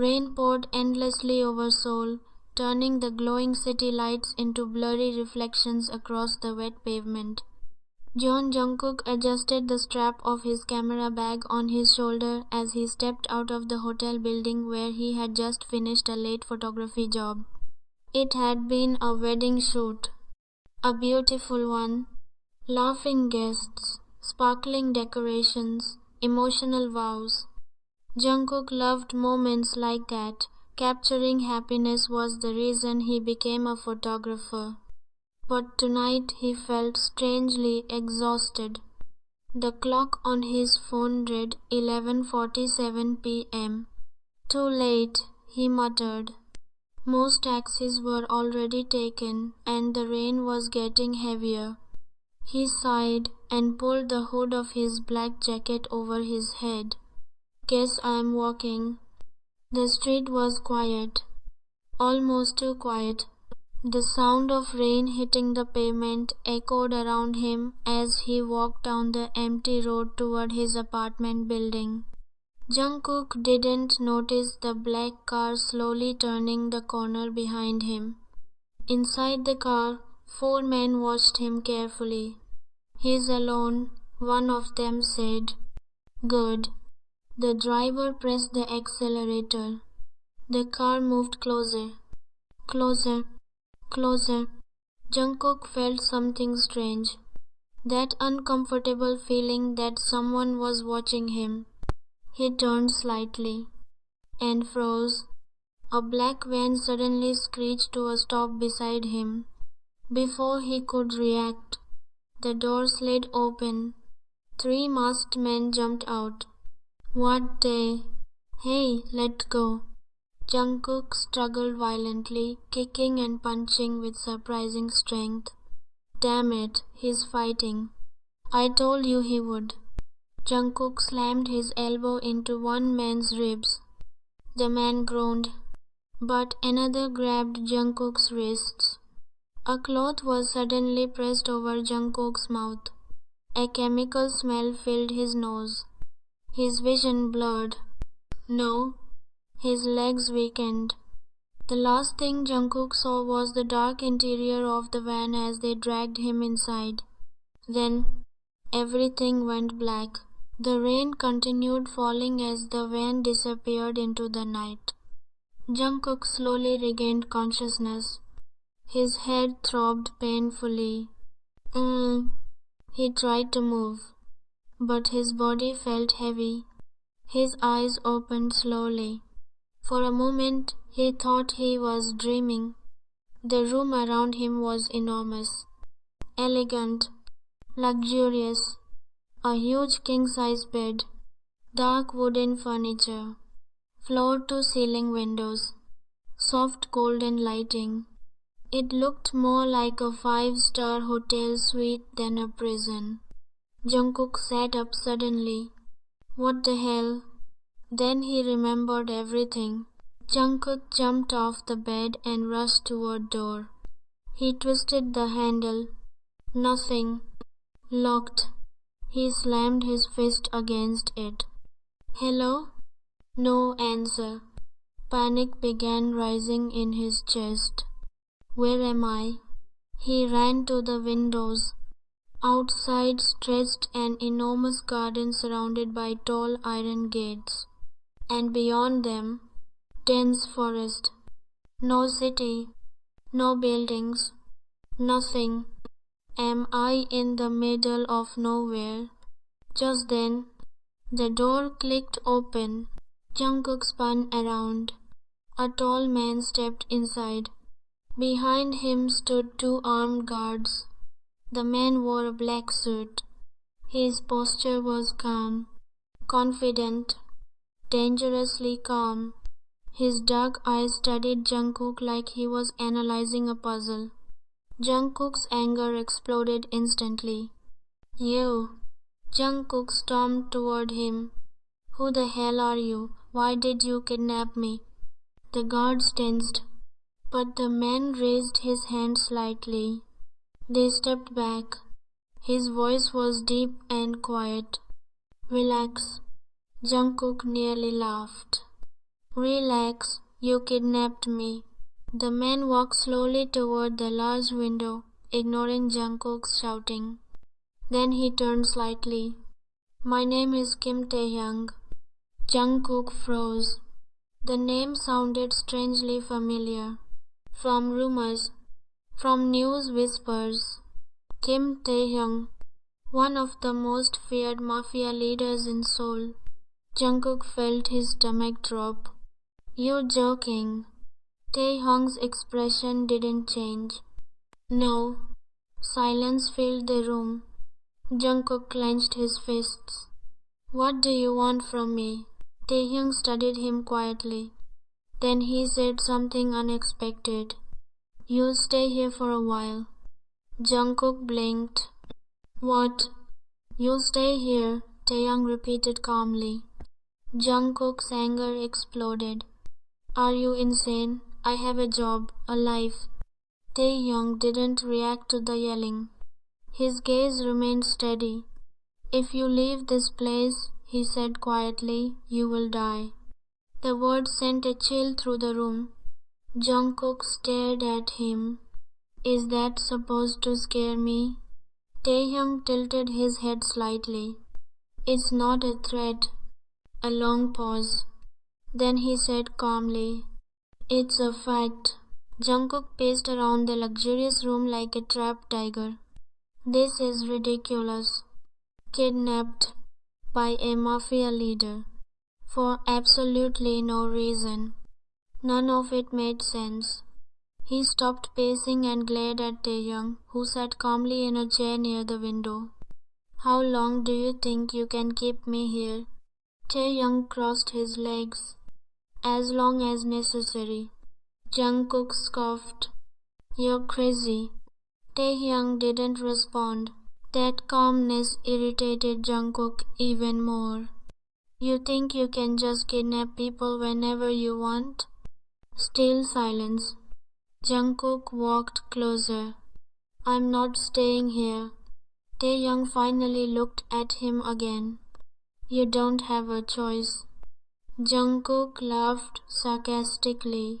Rain poured endlessly over Seoul, turning the glowing city lights into blurry reflections across the wet pavement. Jeon Jungkook adjusted the strap of his camera bag on his shoulder as he stepped out of the hotel building where he had just finished a late photography job. It had been a wedding shoot, a beautiful one. Laughing guests, sparkling decorations, emotional vows. Jungkook loved moments like that. Capturing happiness was the reason he became a photographer. But tonight he felt strangely exhausted. The clock on his phone read 11:47 p.m. Too late, he muttered. Most taxis were already taken and the rain was getting heavier. He sighed and pulled the hood of his black jacket over his head. Guess I'm walking. The street was quiet, almost too quiet. The sound of rain hitting the pavement echoed around him as he walked down the empty road toward his apartment building. Jungkook didn't notice the black car slowly turning the corner behind him. Inside the car, 4 men watched him carefully. "He's alone," one of them said. "Good." The driver pressed the accelerator. The car moved closer. Closer. Closer. Jungkook felt something strange. That uncomfortable feeling that someone was watching him. He turned slightly and froze. A black van suddenly screeched to a stop beside him. Before he could react, the door slid open. 3 masked men jumped out. "What the? Hey, let go." Jungkook struggled violently, kicking and punching with surprising strength. "Damn it, he's fighting. I told you he would." Jungkook slammed his elbow into one man's ribs. The man groaned, but another grabbed Jungkook's wrists. A cloth was suddenly pressed over Jungkook's mouth. A chemical smell filled his nose. His vision blurred. No. His legs weakened. The last thing Jungkook saw was the dark interior of the van as they dragged him inside. Then, everything went black. The rain continued falling as the van disappeared into the night. Jungkook slowly regained consciousness. His head throbbed painfully. He tried to move, but his body felt heavy. His eyes opened slowly. For a moment, he thought he was dreaming. The room around him was enormous, elegant, luxurious. A huge king-size bed, dark wooden furniture, floor-to-ceiling windows, soft golden lighting. It looked more like a 5-star hotel suite than a prison. Jungkook sat up suddenly. What the hell? Then he remembered everything. Jungkook jumped off the bed and rushed toward door. He twisted the handle. Nothing. Locked. He slammed his fist against it. "Hello?" No answer. Panic began rising in his chest. Where am I? He ran to the windows. Outside stretched an enormous garden surrounded by tall iron gates. And beyond them, dense forest. No city, no buildings, nothing. Am I in the middle of nowhere? Just then, the door clicked open. Jungkook spun around. A tall man stepped inside. Behind him stood 2 armed guards. The man wore a black suit. His posture was calm, confident, dangerously calm. His dark eyes studied Jungkook like he was analyzing a puzzle. Jungkook's anger exploded instantly. "You!" Jungkook stormed toward him. "Who the hell are you? Why did you kidnap me?" The guards tensed, but the man raised his hand slightly. They stepped back. His voice was deep and quiet. "Relax." Jungkook nearly laughed. Relax, you kidnapped me. The man walked slowly toward the large window, ignoring Jungkook's shouting. Then he turned slightly. My name is Kim Taehyung. Jungkook froze. The name sounded strangely familiar. From rumors, from news whispers. Kim Taehyung, one of the most feared mafia leaders in Seoul. Jungkook felt his stomach drop. You're joking. Taehyung's expression didn't change. No. Silence filled the room. Jungkook clenched his fists. What do you want from me? Taehyung studied him quietly. Then he said something unexpected. You'll stay here for a while. Jungkook blinked. What? You'll stay here, Taehyung repeated calmly. Jungkook's anger exploded. Are you insane? I have a job, a life. Taehyung didn't react to the yelling. His gaze remained steady. If you leave this place, he said quietly, you will die. The words sent a chill through the room. Jungkook stared at him. Is that supposed to scare me? Taehyung tilted his head slightly. It's not a threat. A long pause. Then he said calmly, it's a fact. Jungkook paced around the luxurious room like a trapped tiger. This is ridiculous. Kidnapped by a mafia leader. For absolutely no reason. None of it made sense. He stopped pacing and glared at Taehyung, who sat calmly in a chair near the window. How long do you think you can keep me here? Taehyung crossed his legs. As long as necessary. Jungkook scoffed. You're crazy. Taehyung didn't respond. That calmness irritated Jungkook even more. You think you can just kidnap people whenever you want? Still silence. Jungkook walked closer. I'm not staying here. Taehyung finally looked at him again. You don't have a choice. Jungkook laughed sarcastically.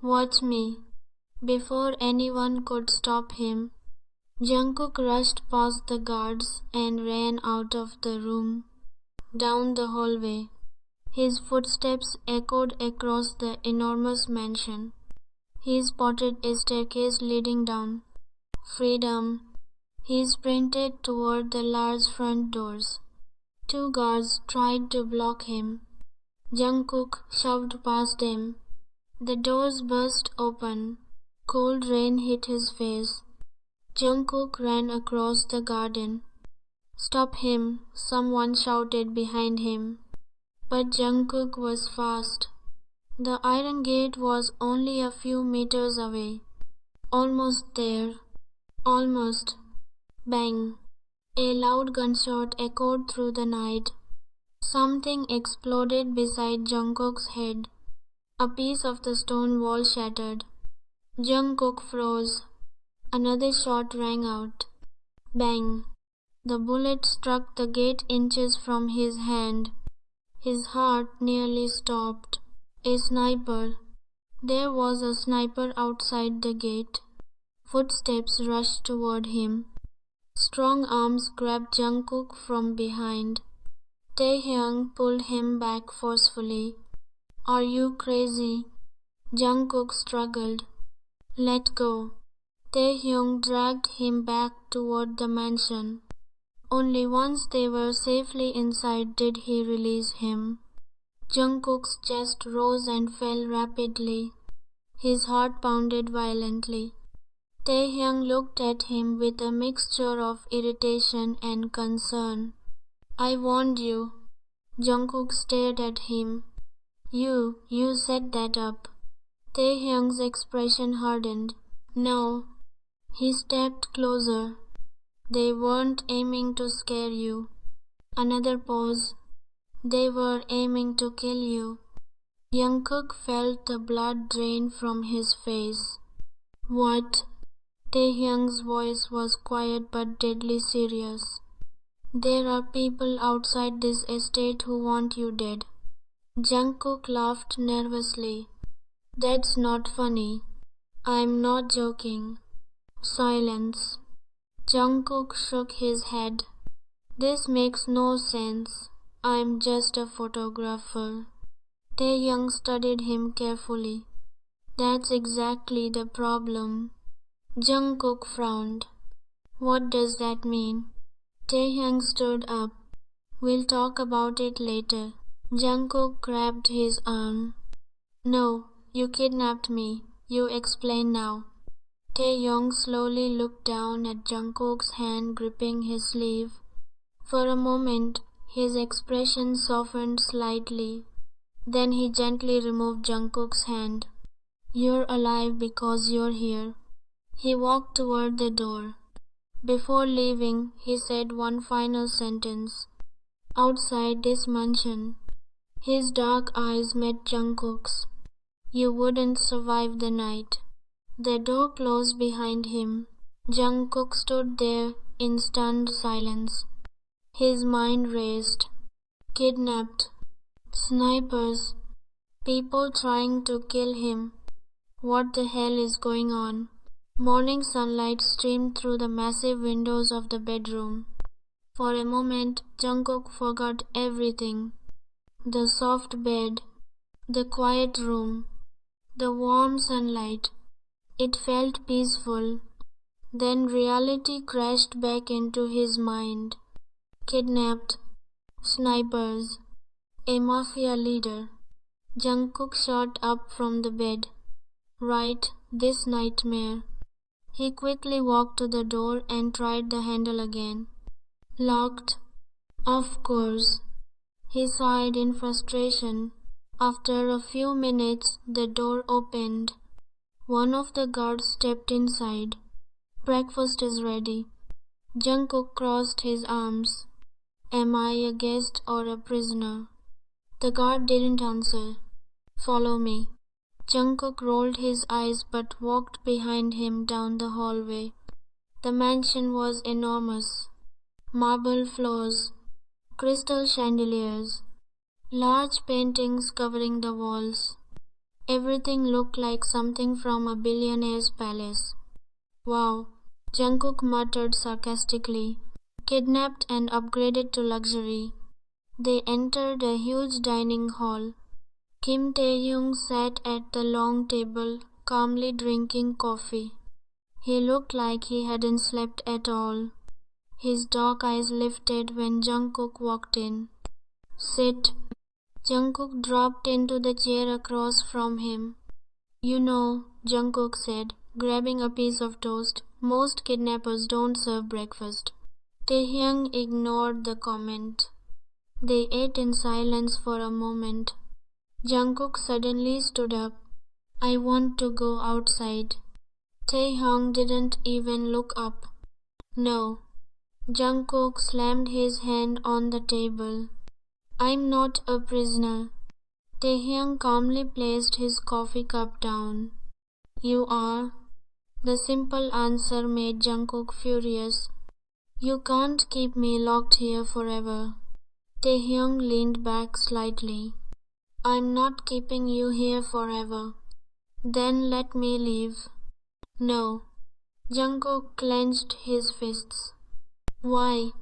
Watch me. Before anyone could stop him, Jungkook rushed past the guards and ran out of the room, down the hallway. His footsteps echoed across the enormous mansion. He spotted a staircase leading down. Freedom. He sprinted toward the large front doors. Two guards tried to block him. Jungkook shoved past them. The doors burst open. Cold rain hit his face. Jungkook ran across the garden. Stop him, someone shouted behind him. But Jungkook was fast. The iron gate was only a few meters away. Almost there. Almost. Bang. A loud gunshot echoed through the night. Something exploded beside Jungkook's head. A piece of the stone wall shattered. Jungkook froze. Another shot rang out. Bang. The bullet struck the gate inches from his hand. His heart nearly stopped. A sniper. There was a sniper outside the gate. Footsteps rushed toward him. Strong arms grabbed Jungkook from behind. Taehyung pulled him back forcefully. Are you crazy? Jungkook struggled. Let go. Taehyung dragged him back toward the mansion. Only once they were safely inside did he release him. Jungkook's chest rose and fell rapidly. His heart pounded violently. Taehyung looked at him with a mixture of irritation and concern. I warned you. Jungkook stared at him. You set that up. Taehyung's expression hardened. No. He stepped closer. They weren't aiming to scare you. Another pause. They were aiming to kill you. Jungkook felt the blood drain from his face. What? Taehyung's voice was quiet but deadly serious. There are people outside this estate who want you dead. Jungkook laughed nervously. That's not funny. I'm not joking. Silence. Jungkook shook his head. This makes no sense. I'm just a photographer. Taehyung studied him carefully. That's exactly the problem. Jungkook frowned. What does that mean? Taehyung stood up. We'll talk about it later. Jungkook grabbed his arm. No, you kidnapped me. You explain now. Taehyung slowly looked down at Jungkook's hand gripping his sleeve. For a moment, his expression softened slightly. Then he gently removed Jungkook's hand. You're alive because you're here. He walked toward the door. Before leaving, he said one final sentence. Outside this mansion. His dark eyes met Jungkook's. You wouldn't survive the night. The door closed behind him. Jungkook stood there in stunned silence. His mind raced. Kidnapped. Snipers. People trying to kill him. What the hell is going on? Morning sunlight streamed through the massive windows of the bedroom. For a moment, Jungkook forgot everything. The soft bed, the quiet room, the warm sunlight. It felt peaceful. Then reality crashed back into his mind. Kidnapped. Snipers. A mafia leader. Jungkook shot up from the bed. Right, this nightmare. He quickly walked to the door and tried the handle again. Locked. Of course. He sighed in frustration. After a few minutes, the door opened. One of the guards stepped inside. Breakfast is ready. Jungkook crossed his arms. Am I a guest or a prisoner? The guard didn't answer. Follow me. Jungkook rolled his eyes but walked behind him down the hallway. The mansion was enormous. Marble floors, crystal chandeliers, large paintings covering the walls. Everything looked like something from a billionaire's palace. Wow, Jungkook muttered sarcastically. Kidnapped and upgraded to luxury. They entered a huge dining hall. Kim Taehyung sat at the long table, calmly drinking coffee. He looked like he hadn't slept at all. His dark eyes lifted when Jungkook walked in. Sit. Jungkook dropped into the chair across from him. You know, Jungkook said, grabbing a piece of toast, most kidnappers don't serve breakfast. Taehyung ignored the comment. They ate in silence for a moment. Jungkook suddenly stood up. I want to go outside. Taehyung didn't even look up. No. Jungkook slammed his hand on the table. I'm not a prisoner. Taehyung calmly placed his coffee cup down. You are? The simple answer made Jungkook furious. You can't keep me locked here forever. Taehyung leaned back slightly. I'm not keeping you here forever. Then let me leave. No. Jungkook clenched his fists. Why?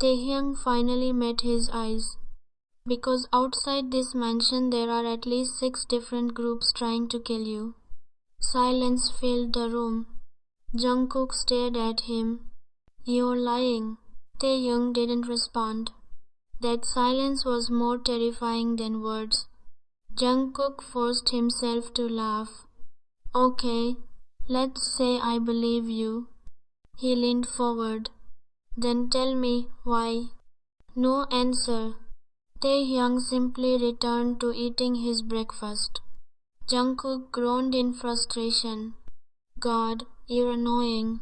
Taehyung finally met his eyes. Because outside this mansion there are at least 6 different groups trying to kill you. Silence filled the room. Jungkook stared at him. You're lying. Taehyung didn't respond. That silence was more terrifying than words. Jungkook forced himself to laugh. Okay, let's say I believe you. He leaned forward. Then tell me why. No answer. Taehyung simply returned to eating his breakfast. Jungkook groaned in frustration. God, you're annoying.